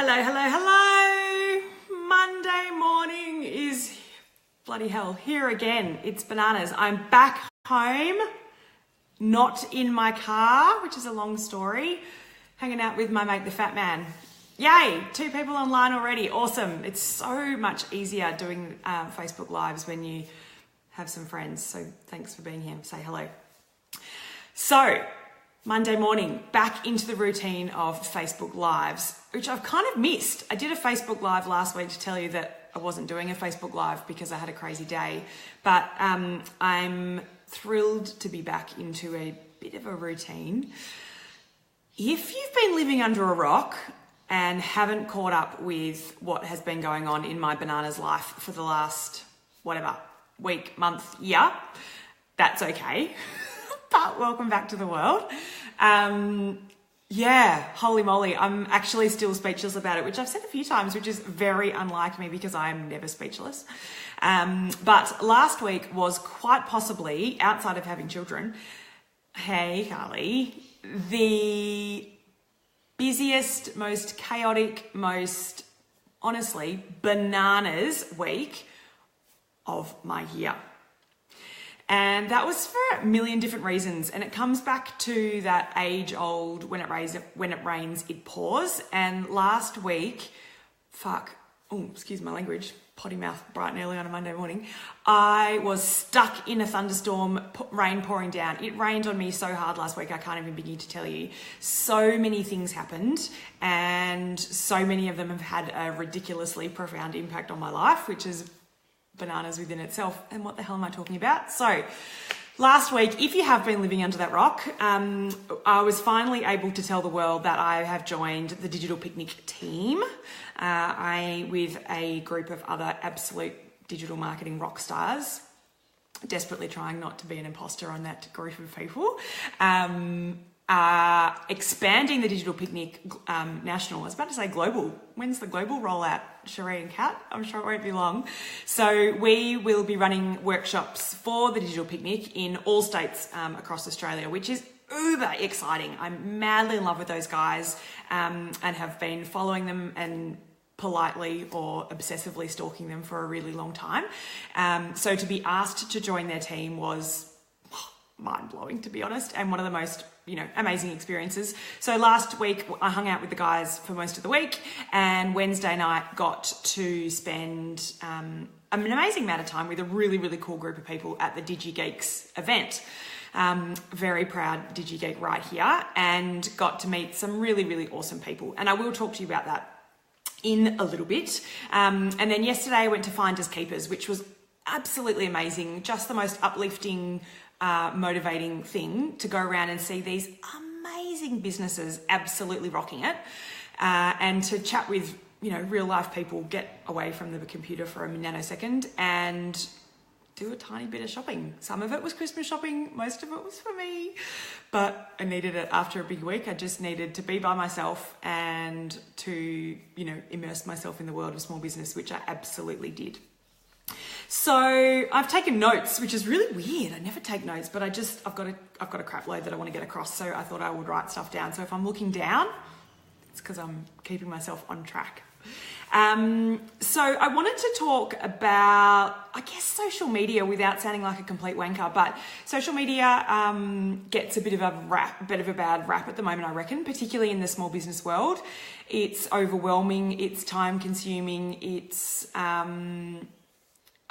Hello, hello, hello. Monday morning is bloody hell here again. It's bananas. I'm back home, not in my car, which is a long story, hanging out with my mate, the fat man. Yay, 2 people online already. Awesome. It's so much easier doing Facebook Lives when you have some friends. So thanks for being here. Say hello. So, Monday morning, back into the routine of Facebook Lives, which I've kind of missed. I did a Facebook Live last week to tell you that I wasn't doing a Facebook Live because I had a crazy day, but I'm thrilled to be back into a bit of a routine. If you've been living under a rock and haven't caught up with what has been going on in my bananas life for the last, week, month, year, that's okay. But welcome back to the world. Holy moly, I'm actually still speechless about it, which I've said a few times, which is very unlike me because I am never speechless. But last week was quite possibly, outside of having children, hey Carly, the busiest, most chaotic, most honestly bananas week of my year. And that was for a million different reasons. And it comes back to that age old, when it rains, it pours. And last week, excuse my language, potty mouth bright and early on a Monday morning, I was stuck in a thunderstorm, rain pouring down. It rained on me so hard last week, I can't even begin to tell you. So many things happened, and so many of them have had a ridiculously profound impact on my life, which is bananas within itself. And what the hell am I talking about? So last week, if you have been living under that rock, I was finally able to tell the world that I have joined the Digital Picnic team. With a group of other absolute digital marketing rock stars, desperately trying not to be an imposter on that group of people. Expanding the Digital Picnic national. I was about to say global. When's the global rollout, Sheree and Kat? I'm sure it won't be long. So we will be running workshops for the Digital Picnic in all states across Australia, which is uber exciting. I'm madly in love with those guys and have been following them and politely or obsessively stalking them for a really long time. So to be asked to join their team was mind-blowing, to be honest, and one of the most amazing experiences. So last week I hung out with the guys for most of the week, and Wednesday night got to spend an amazing amount of time with a really, really cool group of people at the DigiGeeks event. Very proud DigiGeek right here, and got to meet some really, really awesome people. And I will talk to you about that in a little bit. And then yesterday I went to Finders Keepers, which was absolutely amazing. Just the most uplifting, motivating thing to go around and see these amazing businesses absolutely rocking it, and to chat with real life people, get away from the computer for a nanosecond and do a tiny bit of shopping. Some of it was Christmas shopping, most of it was for me, but I needed it after a big week. I just needed to be by myself and to immerse myself in the world of small business, which I absolutely did. So I've taken notes, which is really weird. I never take notes, but I've got a crap load that I want to get across. So I thought I would write stuff down. So if I'm looking down, it's because I'm keeping myself on track. So I wanted to talk about, social media without sounding like a complete wanker, but social media gets a bit of a bad rap at the moment, I reckon, particularly in the small business world. It's overwhelming, it's time consuming, it's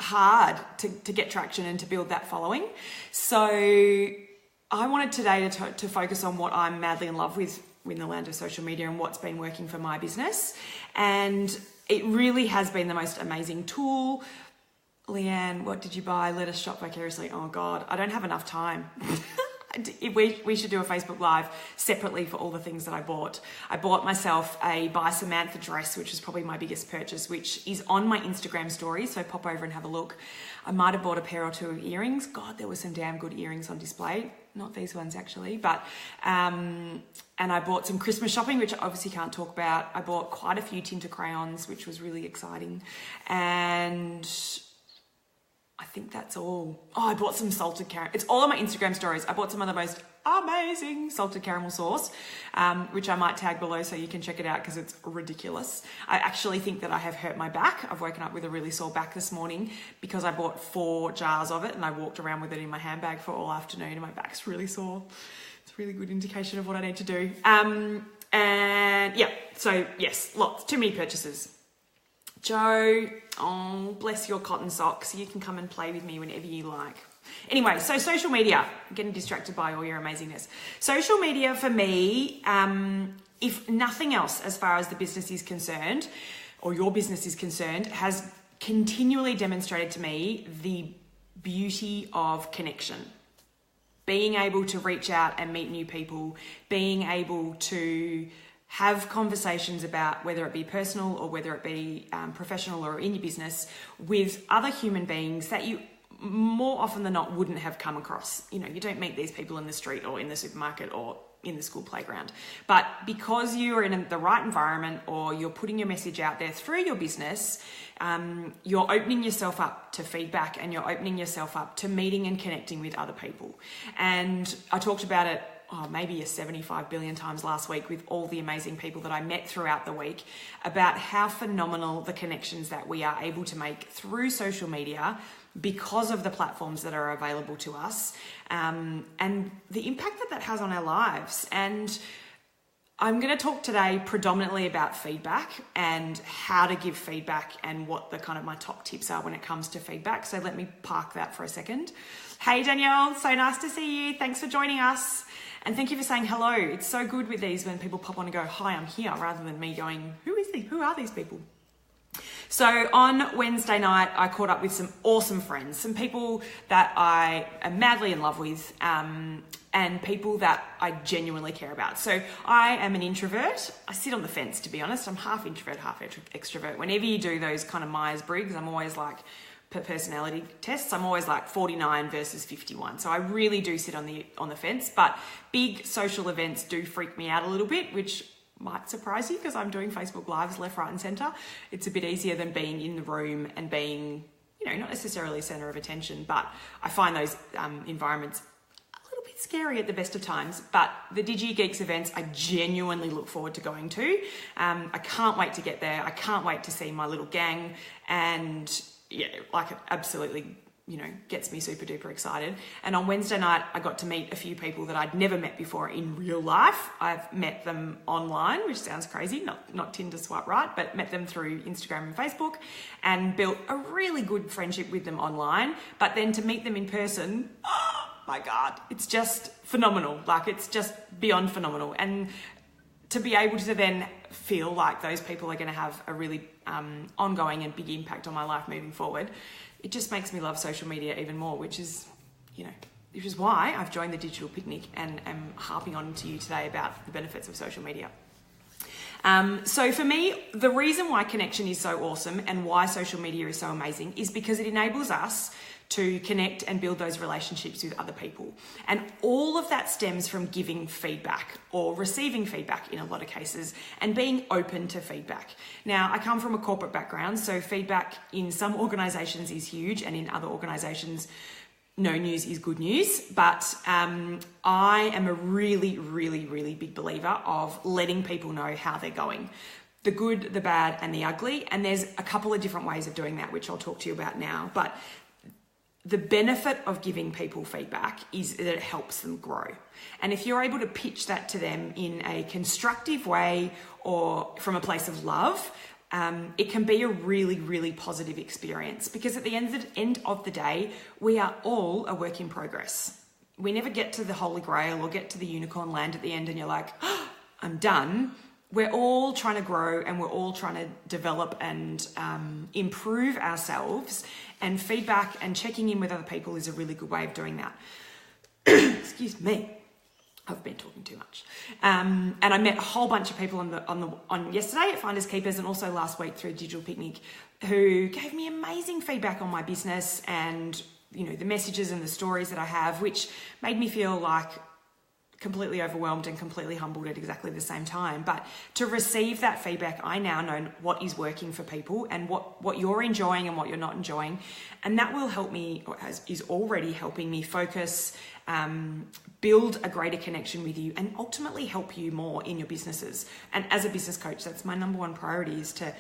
hard to get traction and to build that following. So I wanted today to focus on what I'm madly in love with in the land of social media and what's been working for my business. And it really has been the most amazing tool. Leanne, what did you buy? Let us shop vicariously. Oh God, I don't have enough time. We should do a Facebook Live separately for all the things that I bought. I bought myself a By Samantha dress, which is probably my biggest purchase, which is on my Instagram story, so pop over and have a look. I might have bought a pair or two of earrings. God, there were some damn good earrings on display. Not these ones actually, but and I bought some Christmas shopping, which I obviously can't talk about. I bought quite a few tinter crayons, which was really exciting. And I think that's all. Oh, I bought some salted caramel. It's all on my Instagram stories. I bought some of the most amazing salted caramel sauce, which I might tag below so you can check it out because it's ridiculous. I actually think that I have hurt my back. I've woken up with a really sore back this morning because I bought 4 jars of it and I walked around with it in my handbag for all afternoon and my back's really sore. It's a really good indication of what I need to do. And yeah, so yes, too many purchases. Joe, oh, bless your cotton socks. You can come and play with me whenever you like. Anyway, so social media. I'm getting distracted by all your amazingness. Social media for me, if nothing else, as far as the business is concerned, or your business is concerned, has continually demonstrated to me the beauty of connection. Being able to reach out and meet new people, being able to have conversations about whether it be personal or whether it be professional or in your business with other human beings that you more often than not wouldn't have come across. You know, you don't meet these people in the street or in the supermarket or in the school playground. But because you are in the right environment or you're putting your message out there through your business, you're opening yourself up to feedback and you're opening yourself up to meeting and connecting with other people. And I talked about it maybe 75 billion times last week with all the amazing people that I met throughout the week about how phenomenal the connections that we are able to make through social media because of the platforms that are available to us, and the impact that that has on our lives. And I'm going to talk today predominantly about feedback and how to give feedback and what the kind of my top tips are when it comes to feedback. So let me park that for a second. Hey Danielle, so nice to see you. Thanks for joining us. And thank you for saying hello. It's so good with these when people pop on and go, hi, I'm here, rather than me going, who are these people? So on Wednesday night, I caught up with some awesome friends, some people that I am madly in love with, and people that I genuinely care about. So I am an introvert. I sit on the fence, to be honest. I'm half introvert, half extrovert. Whenever you do those kind of Myers-Briggs, I'm always like, personality tests, I'm always like 49 versus 51. So I really do sit on the fence, but big social events do freak me out a little bit, which might surprise you because I'm doing Facebook Lives left, right and center. It's a bit easier than being in the room and being, not necessarily center of attention, but I find those environments a little bit scary at the best of times. But the Digi Geeks events, I genuinely look forward to going to. I can't wait to get there. I can't wait to see my little gang, and yeah, like it absolutely, gets me super duper excited. And on Wednesday night, I got to meet a few people that I'd never met before in real life. I've met them online, which sounds crazy, not Tinder swipe right, but met them through Instagram and Facebook and built a really good friendship with them online. But then to meet them in person, oh my God, it's just phenomenal. Like it's just beyond phenomenal. And to be able to then feel like those people are going to have a really ongoing and big impact on my life moving forward, it just makes me love social media even more, which is why I've joined the Digital Picnic and am harping on to you today about the benefits of social media. So for me, the reason why connection is so awesome and why social media is so amazing is because it enables us to connect and build those relationships with other people. And all of that stems from giving feedback or receiving feedback in a lot of cases and being open to feedback. Now, I come from a corporate background, so feedback in some organizations is huge and in other organizations, no news is good news. But I am a really, really, really big believer of letting people know how they're going. The good, the bad, and the ugly. And there's a couple of different ways of doing that, which I'll talk to you about now. But the benefit of giving people feedback is that it helps them grow. And if you're able to pitch that to them in a constructive way or from a place of love, it can be a really, really positive experience, because at the end of the day, we are all a work in progress. We never get to the Holy Grail or get to the unicorn land at the end and you're like, oh, I'm done. We're all trying to grow and we're all trying to develop and improve ourselves, and feedback and checking in with other people is a really good way of doing that. Excuse me. I've been talking too much. And I met a whole bunch of people on yesterday at Finders Keepers and also last week through Digital Picnic who gave me amazing feedback on my business and, the messages and the stories that I have, which made me feel like completely overwhelmed and completely humbled at exactly the same time. But to receive that feedback, I now know what is working for people and what you're enjoying and what you're not enjoying. And that will help me, or is already helping me focus, build a greater connection with you, and ultimately help you more in your businesses. And as a business coach, that's my number one priority, is to,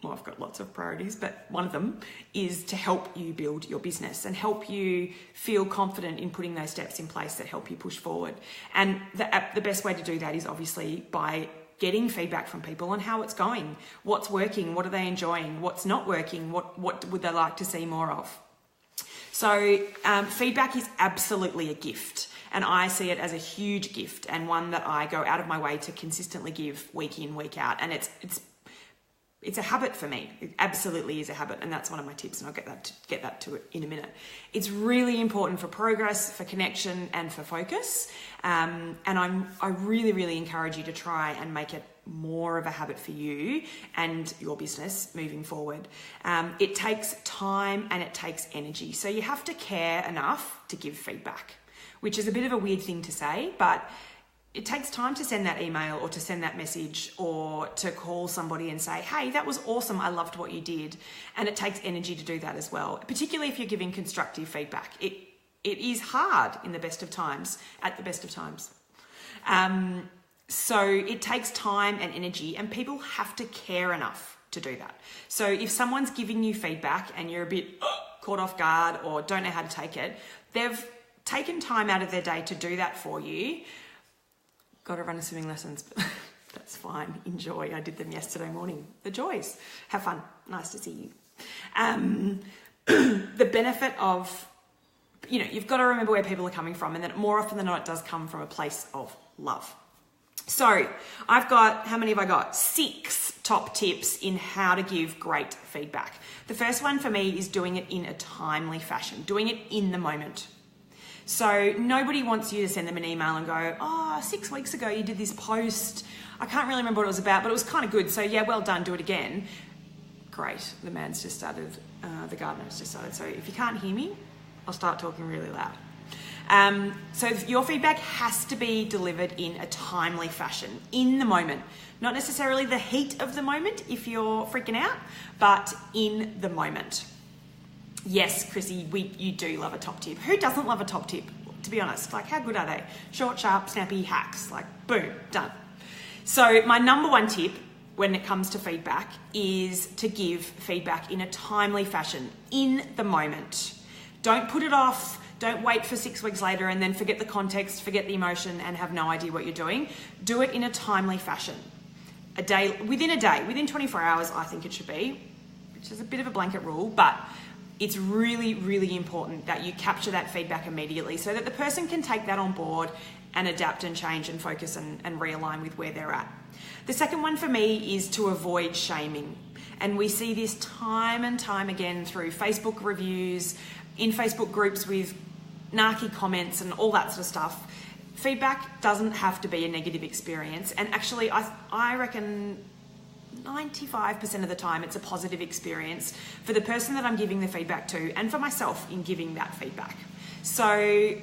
well, I've got lots of priorities, but one of them is to help you build your business and help you feel confident in putting those steps in place that help you push forward. And the best way to do that is obviously by getting feedback from people on how it's going, what's working, what are they enjoying, what's not working, what would they like to see more of. So feedback is absolutely a gift, and I see it as a huge gift, and one that I go out of my way to consistently give week in, week out. And it's a habit for me. It absolutely is a habit, and that's one of my tips, and I'll get that to it in a minute. It's really important for progress, for connection, and for focus. And I really, really encourage you to try and make it more of a habit for you and your business moving forward. It takes time and it takes energy. So you have to care enough to give feedback, which is a bit of a weird thing to say, but it takes time to send that email or to send that message or to call somebody and say, hey, that was awesome, I loved what you did. And it takes energy to do that as well, particularly if you're giving constructive feedback. It is hard in the best of times, at the best of times. So it takes time and energy, and people have to care enough to do that. So if someone's giving you feedback and you're a bit caught off guard or don't know how to take it, they've taken time out of their day to do that for you. Got to run a swimming lessons, but that's fine. Enjoy. I did them yesterday morning. The joys. Have fun. Nice to see you. The benefit of, you've got to remember where people are coming from, and that more often than not, it does come from a place of love. So I've got, how many have I got? 6 top tips in how to give great feedback. The first one for me is doing it in a timely fashion, doing it in the moment. So nobody wants you to send them an email and go, 6 weeks ago you did this post. I can't really remember what it was about, but it was kind of good. So yeah, well done, do it again. Great, the man's just started, the gardener's just started. So if you can't hear me, I'll start talking really loud. So your feedback has to be delivered in a timely fashion, in the moment. Not necessarily the heat of the moment if you're freaking out, but in the moment. Yes, Chrissy, you do love a top tip. Who doesn't love a top tip, to be honest? Like, how good are they? Short, sharp, snappy hacks. Like, boom, done. So my number one tip when it comes to feedback is to give feedback in a timely fashion, in the moment. Don't put it off. Don't wait for 6 weeks later and then forget the context, forget the emotion, and have no idea what you're doing. Do it in a timely fashion. Within 24 hours, I think it should be, which is a bit of a blanket rule, but it's really, really important that you capture that feedback immediately so that the person can take that on board and adapt and change and focus and realign with where they're at. The second one for me is to avoid shaming. And we see this time and time again through Facebook reviews, in Facebook groups with narky comments and all that sort of stuff. Feedback doesn't have to be a negative experience. And actually, I reckon 95% of the time it's a positive experience for the person that I'm giving the feedback to and for myself in giving that feedback. So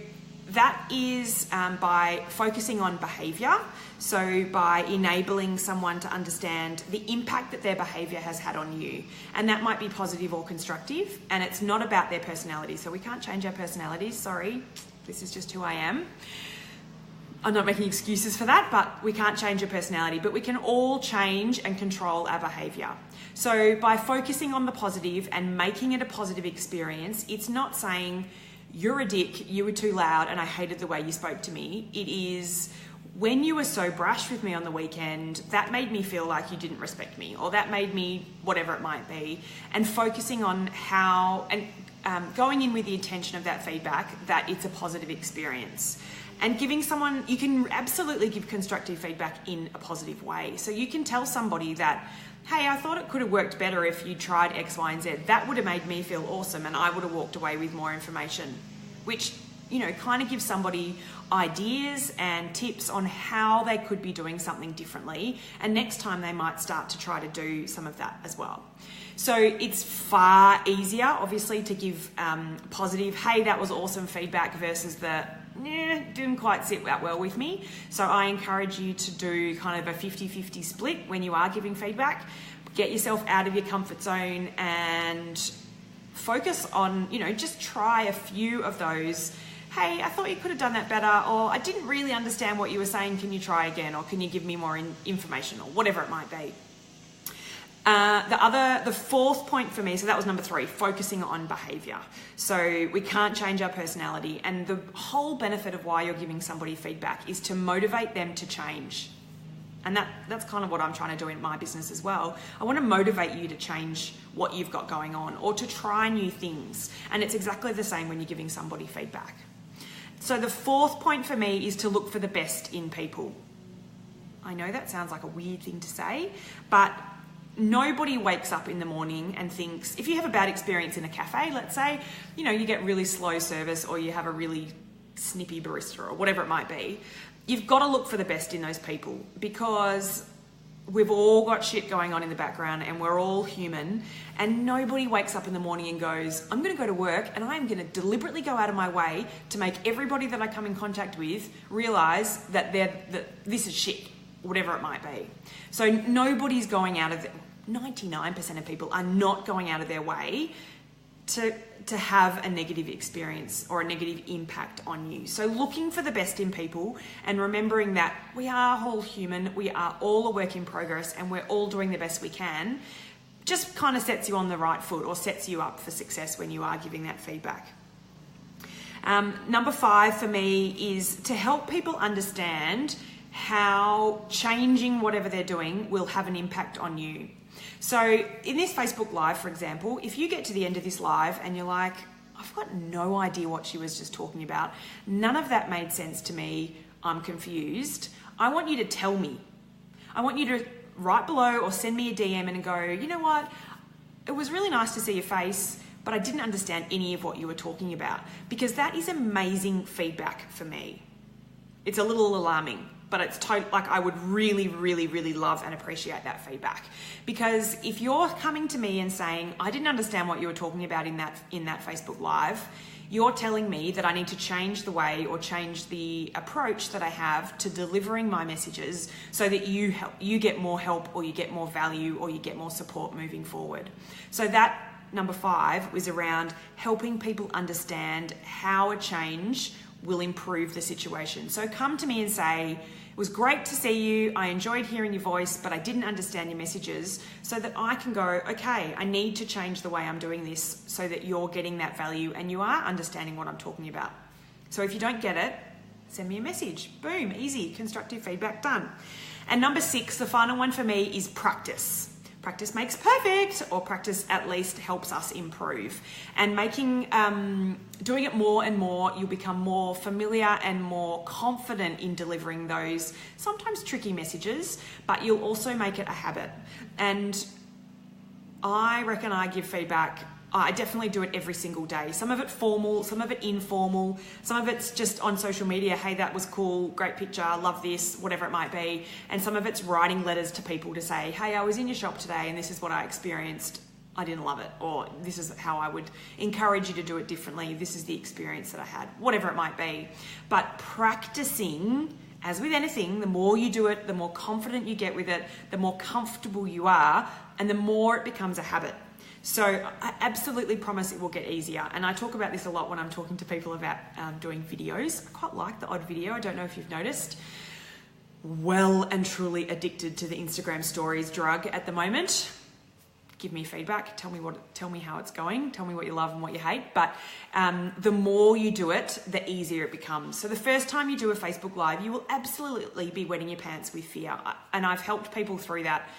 that is by focusing on behaviour. So by enabling someone to understand the impact that their behaviour has had on you. And that might be positive or constructive, and it's not about their personality. So we can't change our personalities, sorry. This is just who I am. I'm not making excuses for that, but we can't change your personality, but we can all change and control our behaviour. So by focusing on the positive and making it a positive experience, it's not saying, you're a dick, you were too loud, and I hated the way you spoke to me. It is, when you were so brash with me on the weekend, that made me feel like you didn't respect me, or that made me whatever it might be. And focusing on how, and going in with the intention of that feedback, that it's a positive experience. And giving someone, you can absolutely give constructive feedback in a positive way. So you can tell somebody that, hey, I thought it could have worked better if you tried X, Y, and Z. That would have made me feel awesome, and I would have walked away with more information, which, kind of gives somebody ideas and tips on how they could be doing something differently. And next time they might start to try to do some of that as well. So it's far easier, obviously, to give positive, hey, that was awesome feedback versus the, didn't quite sit that well with me. So I encourage you to do kind of a 50-50 split when you are giving feedback. Get yourself out of your comfort zone and focus on, just try a few of those. Hey, I thought you could have done that better, or I didn't really understand what you were saying. Can you try again, or can you give me more information, or whatever it might be. The fourth point for me, so that was number 3, focusing on behaviour. So we can't change our personality, and the whole benefit of why you're giving somebody feedback is to motivate them to change. And that's kind of what I'm trying to do in my business as well. I want to motivate you to change what you've got going on, or to try new things. And it's exactly the same when you're giving somebody feedback. So the fourth point for me is to look for the best in people. I know that sounds like a weird thing to say, but nobody wakes up in the morning and thinks, if you have a bad experience in a cafe, let's say, you get really slow service, or you have a really snippy barista, or whatever it might be, you've got to look for the best in those people, because we've all got shit going on in the background, and we're all human, and nobody wakes up in the morning and goes, I'm going to go to work and I'm going to deliberately go out of my way to make everybody that I come in contact with realize that this is shit, whatever it might be. So nobody's going out of 99% of people are not going out of their way to have a negative experience or a negative impact on you. So looking for the best in people, and remembering that we are all human, we are all a work in progress, and we're all doing the best we can, just kind of sets you on the right foot, or sets you up for success when you are giving that feedback. Number 5 for me is to help people understand how changing whatever they're doing will have an impact on you. So in this Facebook Live, for example, if you get to the end of this live and you're like, I've got no idea what she was just talking about, none of that made sense to me, I'm confused, I want you to tell me. I want you to write below or send me a DM and go, you know what, it was really nice to see your face, but I didn't understand any of what you were talking about. Because that is amazing feedback for me. It's a little alarming, but it's I would really, really, really love and appreciate that feedback. Because if you're coming to me and saying, I didn't understand what you were talking about in that Facebook Live, you're telling me that I need to change the way, or change the approach that I have to delivering my messages, so that you get more help, or you get more value, or you get more support moving forward. So that number 5 was around helping people understand how a change will improve the situation. So come to me and say, it was great to see you, I enjoyed hearing your voice, but I didn't understand your messages, so that I can go, okay, I need to change the way I'm doing this, so that you're getting that value and you are understanding what I'm talking about. So if you don't get it, send me a message. Boom, easy, constructive feedback, done. And number 6, the final one for me, is practice. Practice makes perfect, or practice at least helps us improve. And doing it more and more, you'll become more familiar and more confident in delivering those sometimes tricky messages, but you'll also make it a habit. And I reckon I give feedback, I definitely do it every single day. Some of it formal, some of it informal, some of it's just on social media. Hey, that was cool, great picture, love this, whatever it might be. And some of it's writing letters to people to say, hey, I was in your shop today and this is what I experienced. I didn't love it. Or this is how I would encourage you to do it differently. This is the experience that I had, whatever it might be. But practicing, as with anything, the more you do it, the more confident you get with it, the more comfortable you are, and the more it becomes a habit. So I absolutely promise it will get easier. And I talk about this a lot when I'm talking to people about doing videos. I quite like the odd video. I don't know if you've noticed. Well and truly addicted to the Instagram stories drug at the moment. Give me feedback. Tell me how it's going. Tell me what you love and what you hate. But the more you do it, the easier it becomes. So the first time you do a Facebook Live, you will absolutely be wetting your pants with fear. And I've helped people through that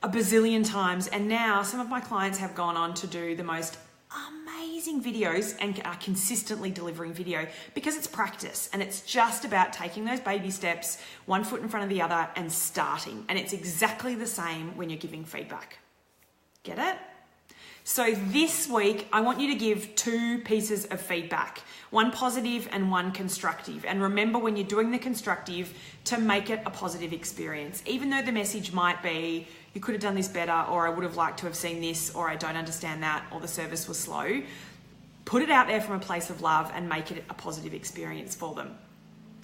a bazillion times, and now some of my clients have gone on to do the most amazing videos and are consistently delivering video, because it's practice, and it's just about taking those baby steps, one foot in front of the other, and starting. And it's exactly the same when you're giving feedback. Get it? So this week, I want you to give 2 pieces of feedback, one positive and one constructive. And remember, when you're doing the constructive, to make it a positive experience. Even though the message might be, you could have done this better, or I would have liked to have seen this, or I don't understand that, or the service was slow. Put it out there from a place of love and make it a positive experience for them.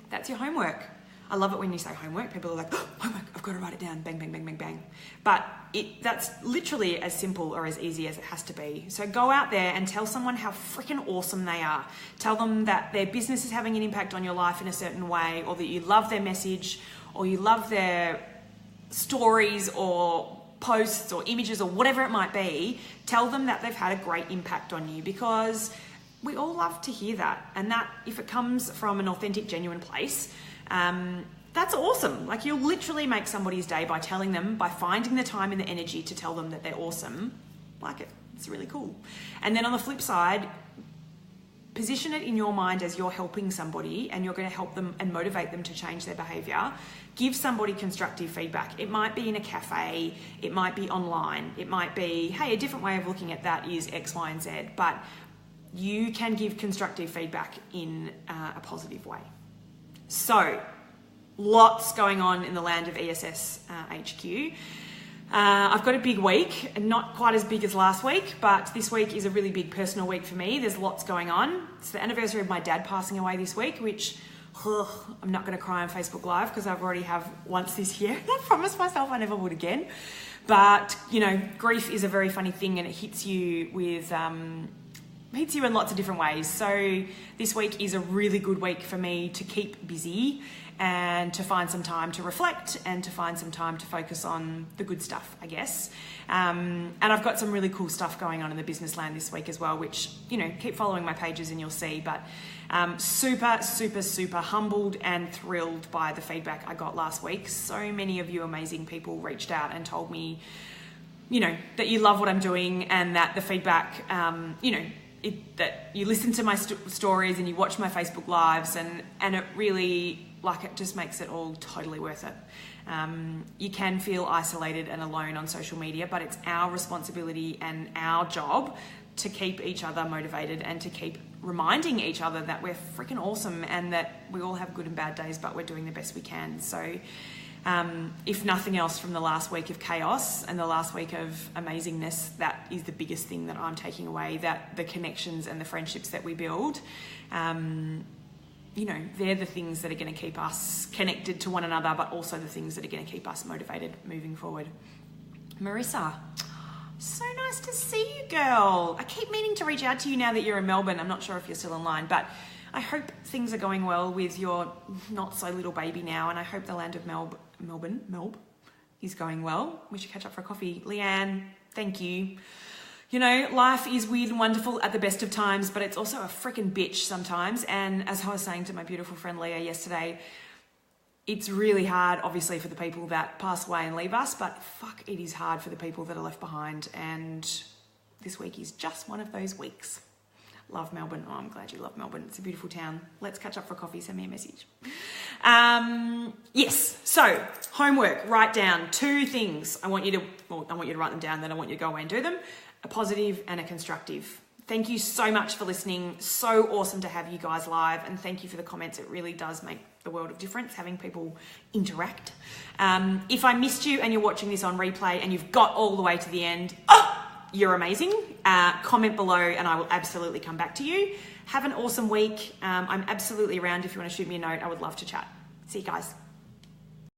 That's your homework. I love it when you say homework. People are like, oh, homework, I've got to write it down. Bang, bang, bang, bang, bang. But that's literally as simple or as easy as it has to be. So go out there and tell someone how freaking awesome they are. Tell them that their business is having an impact on your life in a certain way, or that you love their message, or you love their stories or posts or images or whatever it might be. Tell them that they've had a great impact on you, because we all love to hear that. And that, if it comes from an authentic, genuine place, that's awesome. Like, you'll literally make somebody's day by telling them, by finding the time and the energy to tell them that they're awesome. Like it. It's really cool. And then on the flip side, position it in your mind as you're helping somebody and you're going to help them and motivate them to change their behavior. Give somebody constructive feedback. It might be in a cafe, it might be online, it might be, hey, a different way of looking at that is X, Y, and Z, but you can give constructive feedback in a positive way. So, lots going on in the land of ESS HQ. I've got a big week, not quite as big as last week, but this week is a really big personal week for me. There's lots going on. It's the anniversary of my dad passing away this week, which I'm not going to cry on Facebook Live because I've already have once this year. I promised myself I never would again. But, you know, grief is a very funny thing, and it hits you with... hits you in lots of different ways. So this week is a really good week for me to keep busy and to find some time to reflect and to find some time to focus on the good stuff, I guess. And I've got some really cool stuff going on in the business land this week as well, which, you know, keep following my pages and you'll see. But super, super, super humbled and thrilled by the feedback I got last week. So many of you amazing people reached out and told me, you know, that you love what I'm doing, and that the feedback, you know, that you listen to my stories and you watch my Facebook Lives, and it really, like, it just makes it all totally worth it. You can feel isolated and alone on social media, but it's our responsibility and our job to keep each other motivated and to keep reminding each other that we're freaking awesome and that we all have good and bad days, but we're doing the best we can. So if nothing else from the last week of chaos and the last week of amazingness, that is the biggest thing that I'm taking away, that the connections and the friendships that we build, you know, they're the things that are going to keep us connected to one another, but also the things that are going to keep us motivated moving forward. Marissa, so nice to see you, girl. I keep meaning to reach out to you now that you're in Melbourne. I'm not sure if you're still online, but I hope things are going well with your not so little baby now, and I hope the land of Melbourne is going well. We should catch up for a coffee. Leanne, thank you. You know, life is weird and wonderful at the best of times, but it's also a freaking bitch sometimes. And as I was saying to my beautiful friend Leah yesterday, it's really hard, obviously, for the people that pass away and leave us, but fuck, it is hard for the people that are left behind. And this week is just one of those weeks. Love Melbourne. Oh, I'm glad you love Melbourne. It's a beautiful town. Let's catch up for coffee. Send me a message. Yes. So homework. Write down 2 things. I want you to write them down. Then I want you to go away and do them. A positive and a constructive. Thank you so much for listening. So awesome to have you guys live, and thank you for the comments. It really does make the world of difference having people interact. If I missed you and you're watching this on replay and you've got all the way to the end, you're amazing. Comment below and I will absolutely come back to you. Have an awesome week. I'm absolutely around if you want to shoot me a note. I would love to chat. See you guys.